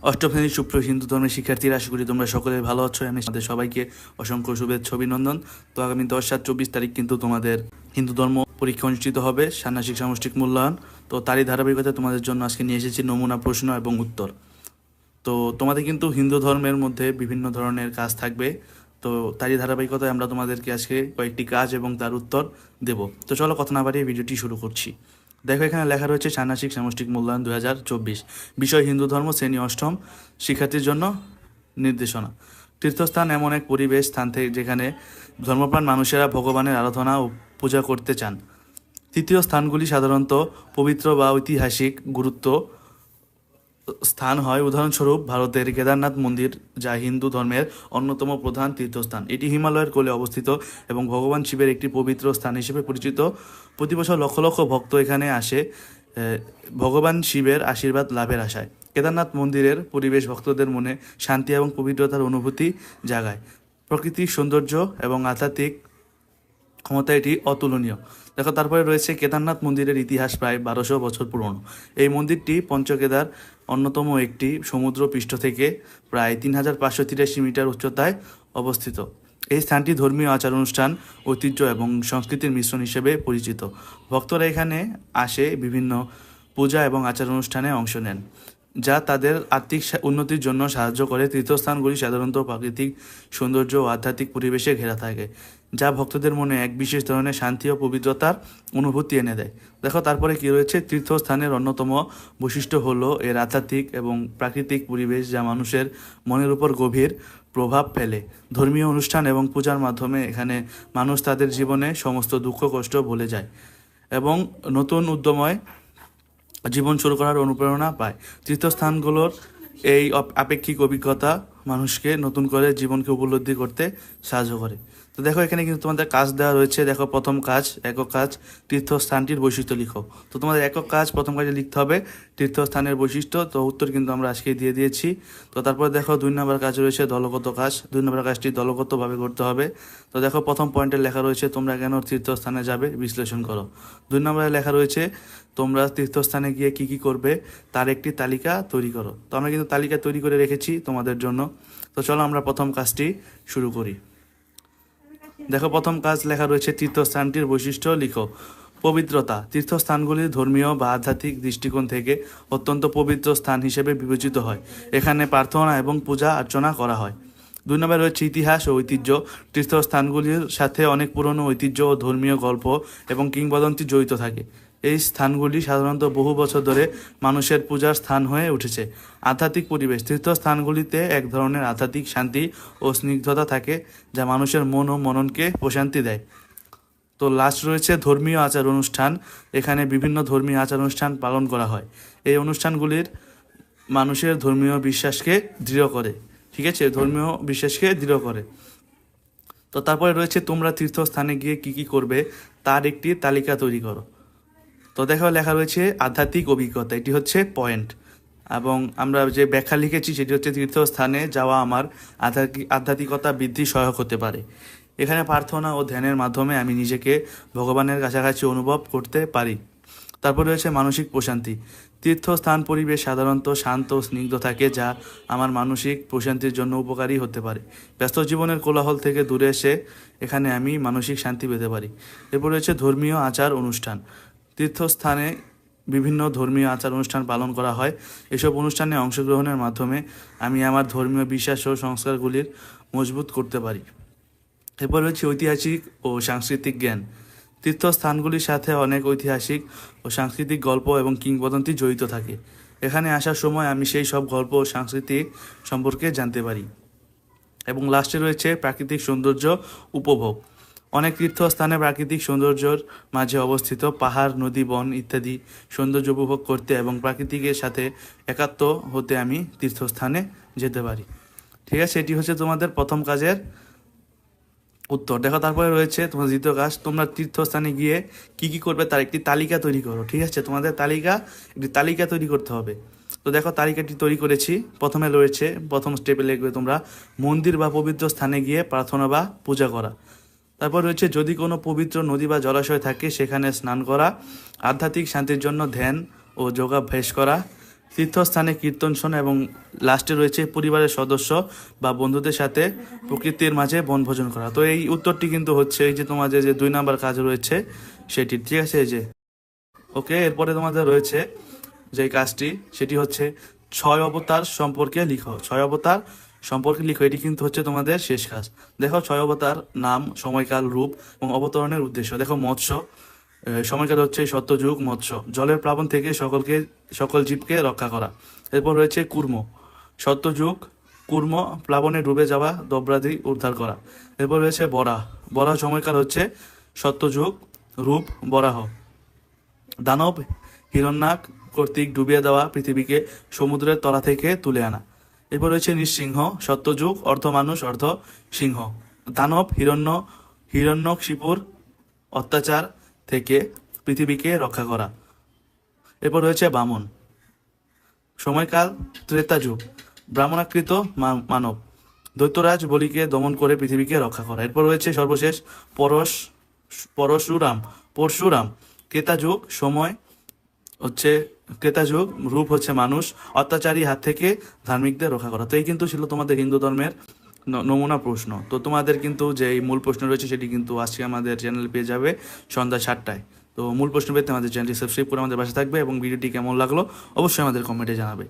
অষ্টম শ্রেণীর সুপ্রিয় হিন্দু ধর্মের শিক্ষার্থীরা, আশা করি তোমরা সকলে ভালো আছো। আমি তোমাদের সবাইকে অসংখ্য শুভেচ্ছা অভিনন্দন। তো আগামী 10/7/24 কিন্তু তোমাদের হিন্দু ধর্ম পরীক্ষা অনুষ্ঠিত হবে, ষান্মাসিক সামষ্টিক মূল্যায়ন। তো তারই ধারাবাহিকতায় তোমাদের জন্য আজকে নিয়ে এসেছি নমুনা প্রশ্ন এবং উত্তর। তো তোমাদের কিন্তু হিন্দু ধর্মের মধ্যে বিভিন্ন ধরনের কাজ থাকবে। তো তারই ধারাবাহিকতায় আমরা তোমাদেরকে আজকে কয়েকটি কাজ এবং তার উত্তর দেব। তো চলো কথা না বাড়িয়ে ভিডিওটি শুরু করছি। দেখো, এখানে লেখা রয়েছে ষান্মাসিক সামষ্টিক মূল্যায়ন 2024, বিষয় হিন্দু ধর্ম, শ্রেণী অষ্টম, শিক্ষার্থীর জন্য নির্দেশনা। তীর্থস্থান এমন এক পরিবেশ স্থান থেকে যেখানে ধর্মপ্রাণ মানুষেরা ভগবানের আরাধনা ও পূজা করতে চান। তৃতীয় স্থানগুলি সাধারণত পবিত্র বা ঐতিহাসিক গুরুত্ব স্থান হয়। উদাহরণস্বরূপ ভারতের কেদারনাথ মন্দির, যা হিন্দু ধর্মের অন্যতম প্রধান তীর্থস্থান। এটি হিমালয়ের কোলে অবস্থিত এবং ভগবান শিবের একটি পবিত্র স্থান হিসেবে পরিচিত। প্রতি বছর লক্ষ লক্ষ ভক্ত এখানে আসে ভগবান শিবের আশীর্বাদ লাভের আশায়। কেদারনাথ মন্দিরের পরিবেশ ভক্তদের মনে শান্তি এবং পবিত্রতার অনুভূতি জাগায়। প্রকৃতির সৌন্দর্য এবং আধ্যাত্মিক ক্ষমতা এটি অতুলনীয়। দেখো, তারপরে রয়েছে কেদারনাথ মন্দিরের ইতিহাস প্রায় 1200 বছর পুরনো। এই মন্দিরটি পঞ্চকেদার অন্যতম একটি সমুদ্র পৃষ্ঠ থেকে প্রায় 3583 মিটার উচ্চতায় অবস্থিত। এই স্থানটি ধর্মীয় আচার অনুষ্ঠান, ঐতিহ্য এবং সংস্কৃতির মিশ্রণ হিসেবে পরিচিত। ভক্তরা এখানে আসে বিভিন্ন পূজা এবং আচার অনুষ্ঠানে অংশ নেন, যা তাদের আর্থিক উন্নতির জন্য সাহায্য করে। তীর্থস্থানগুলি সাধারণত প্রাকৃতিক সৌন্দর্য ও আধ্যাত্মিক পরিবেশে ঘেরা থাকে, যা ভক্তদের মনে এক বিশেষ ধরনের শান্তি ও পবিত্রতার অনুভূতি এনে দেয়। দেখো, তারপরে কি রয়েছে, তীর্থস্থানের অন্যতম বৈশিষ্ট্য হলো এর আধ্যাত্মিক এবং প্রাকৃতিক পরিবেশ, যা মানুষের মনের উপর গভীর প্রভাব ফেলে। ধর্মীয় অনুষ্ঠান এবং পূজার মাধ্যমে এখানে মানুষ তাদের জীবনে সমস্ত দুঃখ কষ্ট ভুলে যায় এবং নতুন উদ্যময় জীবন শুরু করার অনুপ্রেরণা পায়। তীর্থস্থানগুলোর এই আপেক্ষিক অভিজ্ঞতা মানুষকে নতুন করে জীবনকে উপলব্ধি করতে সাহায্য করে। তো দেখো, এখানে কিন্তু তোমাদের কাজ দেওয়া রয়েছে। দেখো, প্রথম কাজ, একক কাজ, তীর্থস্থানটির বৈশিষ্ট্য লিখো। তো তোমাদের একক কাজ, প্রথম কাজে লিখতে হবে তীর্থস্থানের বৈশিষ্ট্য। তো উত্তর কিন্তু আমরা আজকে দিয়ে দিয়েছি। তো তারপরে দেখো, 2 নম্বর কাজ রয়েছে দলগত কাজ। 2 নম্বর কাজটি দলগতভাবে করতে হবে। তো দেখো, প্রথম পয়েন্টে লেখা রয়েছে তোমরা কেন তীর্থস্থানে যাবে, বিশ্লেষণ করো। 2 নম্বরে লেখা রয়েছে তোমরা তীর্থস্থানে গিয়ে কি কি করবে তার একটি তালিকা তৈরি করো। তো আমরা কিন্তু তালিকা তৈরি করে রেখেছি তোমাদের জন্য। তো চলো আমরা প্রথম কাজটি শুরু করি। দেখো, প্রথম কাজ লেখা রয়েছে তীর্থস্থানটির বৈশিষ্ট্য লিখো। পবিত্রতা। তীর্থস্থানগুলি ধর্মীয় বা আধ্যাত্মিক দৃষ্টিকোণ থেকে অত্যন্ত পবিত্র স্থান হিসেবে বিবেচিত হয়। এখানে প্রার্থনা এবং পূজা অর্চনা করা হয়। 2 নম্বরে রয়েছে ইতিহাস ও ঐতিহ্য। তীর্থস্থানগুলির সাথে অনেক পুরনো ঐতিহ্য ও ধর্মীয় গল্প এবং কিংবদন্তি জড়িত থাকে। এই স্থানগুলি সাধারণত বহু বছর ধরে মানুষের পূজার স্থান হয়ে উঠেছে। আধ্যাত্মিক পরিবেশ। তীর্থস্থানগুলিতে এক ধরনের আধ্যাত্মিক শান্তি ও স্নিগ্ধতা থাকে, যা মানুষের মন ও মননকে প্রশান্তি দেয়। তো লাস্ট রয়েছে ধর্মীয় আচার অনুষ্ঠান। এখানে বিভিন্ন ধর্মীয় আচার অনুষ্ঠান পালন করা হয়। এই অনুষ্ঠানগুলির মানুষের ধর্মীয় বিশ্বাসকে দৃঢ় করে। ঠিক আছে, ধর্মীয় বিশ্বাসকে দৃঢ় করে। তো তারপরে রয়েছে তোমরা তীর্থস্থানে গিয়ে কি কি করবে তার একটি তালিকা তৈরি করো। তো দেখো, লেখা রয়েছে আধ্যাত্মিক অভিজ্ঞতা, এটি হচ্ছে পয়েন্ট। এবং আমরা যে ব্যাখ্যা লিখেছি সেটি হচ্ছে তীর্থস্থানে যাওয়া আমার আধ্যাত্মিকতা বৃদ্ধি সহায়ক হতে পারে। এখানে প্রার্থনা ও ধ্যানের মাধ্যমে আমি নিজেকে ভগবানের কাছাকাছি অনুভব করতে পারি। তারপর রয়েছে মানসিক প্রশান্তি। তীর্থস্থান পরিবেশ সাধারণত শান্ত ও স্নিগ্ধ থাকে, যা আমার মানসিক প্রশান্তির জন্য উপকারী হতে পারে। ব্যস্ত জীবনের কোলাহল থেকে দূরে এসে এখানে আমি মানসিক শান্তি পেতে পারি। এরপর রয়েছে ধর্মীয় আচার অনুষ্ঠান। তীর্থস্থানে বিভিন্ন ধর্মীয় আচার অনুষ্ঠান পালন করা হয়। এসব অনুষ্ঠানে অংশগ্রহণের মাধ্যমে আমি আমার ধর্মীয় বিশ্বাস ও সংস্কারগুলির মজবুত করতে পারি। এরপর রয়েছে ঐতিহাসিক ও সাংস্কৃতিক জ্ঞান। তীর্থস্থানগুলির সাথে অনেক ঐতিহাসিক ও সাংস্কৃতিক গল্প এবং কিংবদন্তি জড়িত থাকে। এখানে আসার সময় আমি সেই সব গল্প ও সাংস্কৃতিক সম্পর্কে জানতে পারি। এবং লাস্টে রয়েছে প্রাকৃতিক সৌন্দর্য উপভোগ। অনেক তীর্থস্থানে প্রাকৃতিক সৌন্দর্যের মাঝে অবস্থিত পাহাড়, নদী, বন ইত্যাদি সৌন্দর্য উপভোগ করতে এবং প্রাকৃতিকের সাথে একাত্ম হতে আমি তীর্থস্থানে যেতে পারি। ঠিক আছে, এটি হচ্ছে তোমাদের প্রথম কাজের উত্তর। দেখো, তারপরে রয়েছে তোমার দ্বিতীয় কাজ, তোমরা তীর্থস্থানে গিয়ে কি কি করবে তার একটি তালিকা তৈরি করো। ঠিক আছে, তোমাদের একটি তালিকা তৈরি করতে হবে। তো দেখো, তালিকাটি তৈরি করেছি। প্রথমে রয়েছে, প্রথম স্টেপে লিখবে তোমরা মন্দির বা পবিত্র স্থানে গিয়ে প্রার্থনা বা পূজা করা। তারপর রয়েছে যদি কোনো পবিত্র নদী বা জলাশয় থাকে সেখানে স্নান করা, আধ্যাত্মিক শান্তির জন্য ধ্যান ও যোগাভ্যাস করা। তীর্থস্থানে কীর্তন শোনা এবং লাস্টে রয়েছে পরিবারের সদস্য বা বন্ধুদের সাথে প্রকৃতির মাঝে বনভোজন করা। তো এই উত্তরটি কিন্তু হচ্ছে এই যে তোমাদের যে 2 নাম্বার কাজ রয়েছে সেটি, ঠিক আছে? এই যে ওকে, এরপরে তোমাদের রয়েছে যে কাজটি, সেটি হচ্ছে 6 অবতার সম্পর্কে লিখো। 6 অবতার সম্পর্কে লিখো, এটি কিন্তু হচ্ছে তোমাদের শেষ কাজ। দেখো 6 অবতার নাম, সময়কাল, রূপ এবং অবতরণের উদ্দেশ্য। দেখো মৎস্য, সময়কাল হচ্ছে সত্যযুগ মৎস্য, জলের প্লাবন থেকে সকল জীবকে রক্ষা করা। এরপর রয়েছে কুর্ম, সত্যযুগ কুর্ম, প্লাবনে ডুবে যাওয়া দ্রব্যাদি উদ্ধার করা। এরপর রয়েছে বরাহ, বরাহ সময়কাল হচ্ছে সত্যযুগ, রূপ বরাহ। দানব, হিরণ্যাক কর্তৃক ডুবিয়ে দেওয়া পৃথিবীকে সমুদ্রের তলা থেকে তুলে আনা। এরপর রয়েছে নৃসিংহ, সত্যযুগ, অর্ধ মানুষ অর্ধ সিংহ। দানব, হিরণ্যকশিপুর অত্যাচার থেকে পৃথিবীকে রক্ষা করা। এরপর রয়েছে বামন, সময়কাল ত্রেতা যুগ, ব্রাহ্মণাকৃত মানব, দৈত্যরাজ বলিকে দমন করে পৃথিবীকে রক্ষা করা। এরপর রয়েছে সর্বশেষ পরশুরাম, ক্রেতা যুগ, সময় হচ্ছে ক্রেতা যুগ, রূপ হচ্ছে মানুষ, অত্যাচারী হাত থেকে ধার্মিকদের রক্ষা করা। তো এই কিন্তু ছিল তোমাদের হিন্দু ধর্মের নমুনা প্রশ্ন। তো তোমাদের কিন্তু যে এই মূল প্রশ্ন রয়েছে সেটি কিন্তু আজকে আমাদের চ্যানেল পেয়ে যাবে সন্ধ্যা 7টায়। তো মূল প্রশ্ন পেতে আমাদের চ্যানেলটি সাবস্ক্রাইব করে আমাদের পাশে থাকবে এবং ভিডিওটি কেমন লাগলো অবশ্যই আমাদের কমেন্টে জানাবে।